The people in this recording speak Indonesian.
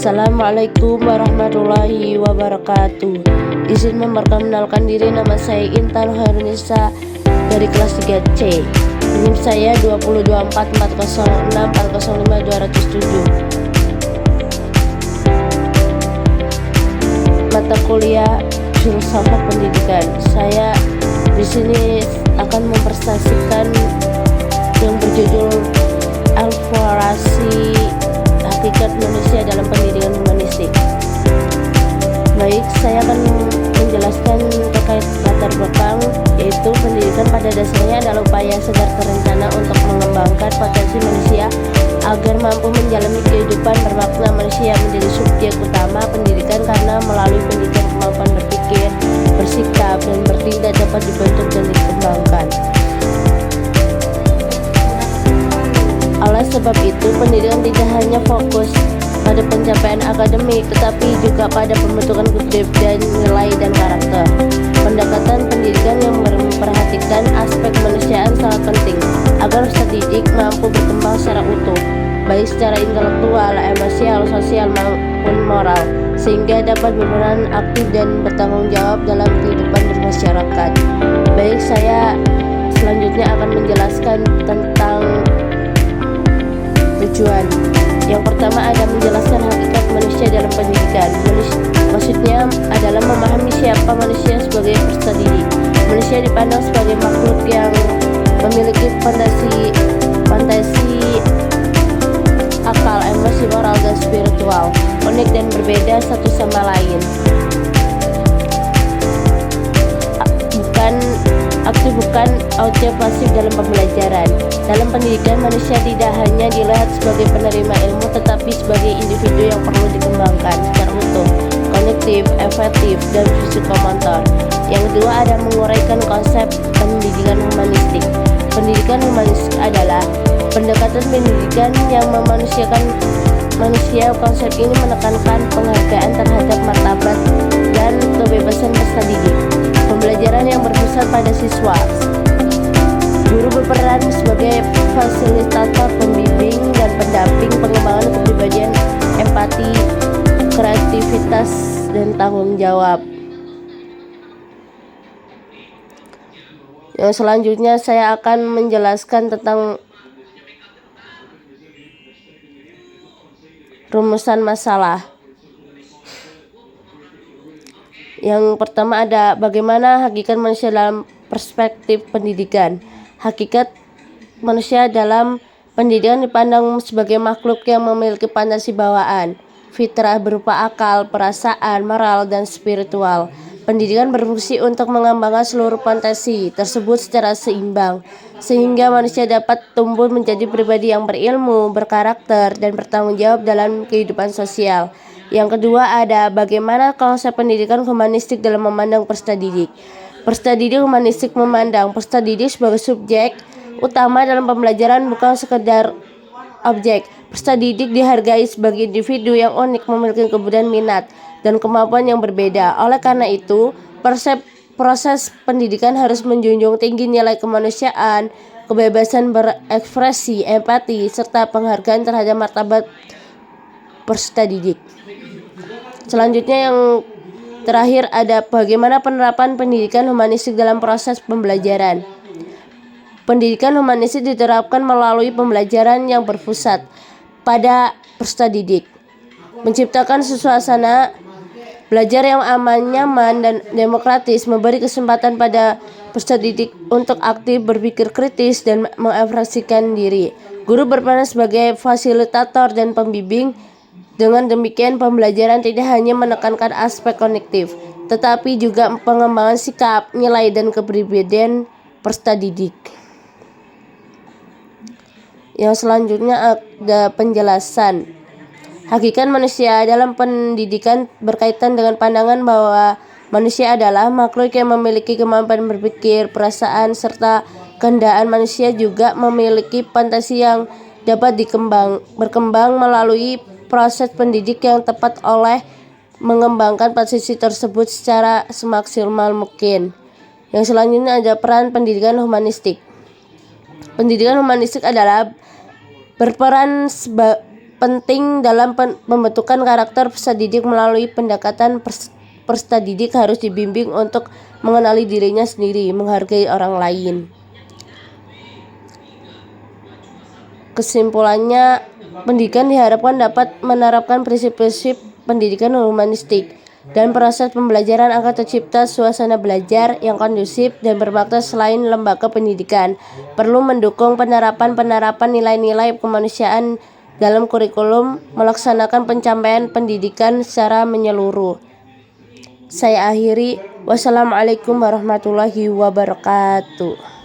Assalamualaikum warahmatullahi wabarakatuh. Izin memperkenalkan diri, nama saya Intan Hairunisa dari kelas 3C. NIM saya 20244052007. Mata kuliah filsafat pendidikan. Saya di sini akan mempresentasikan yang berjudul Eksplorasi Hakikat Manusia dalam Pendidikan Humanistik. Baik, saya akan menjelaskan terkait latar belakang, yaitu pendidikan pada dasarnya adalah upaya secara terencana untuk mengembangkan potensi manusia agar mampu menjalani kehidupan bermakna. Manusia menjadi subjek utama pendidikan karena melalui pendidikan kemampuan berpikir, bersikap, dan bertindak dapat dibentuk dan dikembangkan. Oleh sebab itu, pendidikan tidak hanya fokus pada pencapaian akademik, tetapi juga pada pembentukan kepribadian, nilai, dan karakter. Pendekatan pendidikan yang memperhatikan aspek kemanusiaan sangat penting agar peserta didik mampu berkembang secara utuh, baik secara intelektual, emosional, sosial, maupun moral, sehingga dapat berperan aktif dan bertanggung jawab dalam kehidupan bermasyarakat. Baik, saya selanjutnya akan menjelaskan tentang tujuan. Yang pertama ada menjelaskan hakikat manusia dalam pendidikan. Maksudnya adalah memahami siapa manusia sebagai peserta didik. Manusia dipandang sebagai makhluk yang memiliki fantasi, akal, emosi, moral, dan spiritual, unik dan berbeda satu sama lain. Bukan objek pasif dalam pembelajaran. Dalam pendidikan, manusia tidak hanya dilihat sebagai penerima ilmu, tetapi sebagai individu yang perlu dikembangkan secara utuh, kognitif, afektif, dan psikomotor. Yang kedua ada menguraikan konsep pendidikan humanistik. Pendidikan humanistik adalah pendekatan pendidikan yang memanusiakan manusia. Konsep ini menekankan penghargaan terhadap martabat dan kebebasan peserta didik. Pembelajaran yang berpusat pada siswa. Guru berperan sebagai fasilitator, pembimbing, dan pendamping pengembangan kepribadian, empati, kreativitas, dan tanggung jawab. Yang selanjutnya saya akan menjelaskan tentang rumusan masalah. Yang pertama ada bagaimana hakikat manusia dalam perspektif pendidikan. Hakikat manusia dalam pendidikan dipandang sebagai makhluk yang memiliki fantasi bawaan, fitrah berupa akal, perasaan, moral, dan spiritual. Pendidikan berfungsi untuk mengembangkan seluruh fantasi tersebut secara seimbang, sehingga manusia dapat tumbuh menjadi pribadi yang berilmu, berkarakter, dan bertanggung jawab dalam kehidupan sosial. Yang kedua ada bagaimana konsep pendidikan humanistik dalam memandang peserta didik. Peserta didik humanistik memandang peserta didik sebagai subjek utama dalam pembelajaran, bukan sekedar objek. Peserta didik dihargai sebagai individu yang unik, memiliki kebutuhan, minat, dan kemampuan yang berbeda. Oleh karena itu, proses pendidikan harus menjunjung tinggi nilai kemanusiaan, kebebasan berekspresi, empati, serta penghargaan terhadap martabat peserta didik. Selanjutnya yang terakhir ada bagaimana penerapan pendidikan humanistik dalam proses pembelajaran. Pendidikan humanistik diterapkan melalui pembelajaran yang berpusat pada peserta didik, menciptakan suasana belajar yang aman, nyaman, dan demokratis, memberi kesempatan pada peserta didik untuk aktif berpikir kritis dan mengekspresikan diri. Guru berperan sebagai fasilitator dan pembimbing. Dengan demikian, pembelajaran tidak hanya menekankan aspek kognitif, tetapi juga pengembangan sikap, nilai, dan kepribadian peserta didik. Yang selanjutnya ada penjelasan. Hakikat manusia dalam pendidikan berkaitan dengan pandangan bahwa manusia adalah makhluk yang memiliki kemampuan berpikir, perasaan, serta kehendak. Manusia juga memiliki fantasi yang dapat berkembang melalui proses pendidik yang tepat oleh mengembangkan fantasi tersebut secara semaksimal mungkin. Yang selanjutnya ada peran pendidikan humanistik. Pendidikan humanistik adalah berperan penting dalam pembentukan karakter peserta didik melalui pendekatan peserta didik harus dibimbing untuk mengenali dirinya sendiri, menghargai orang lain. Kesimpulannya, pendidikan diharapkan dapat menerapkan prinsip-prinsip pendidikan humanistik dan proses pembelajaran akan tercipta suasana belajar yang kondusif dan bermakna. Selain lembaga pendidikan perlu mendukung penerapan nilai-nilai kemanusiaan dalam kurikulum, melaksanakan pencapaian pendidikan secara menyeluruh. Saya akhiri, wassalamualaikum warahmatullahi wabarakatuh.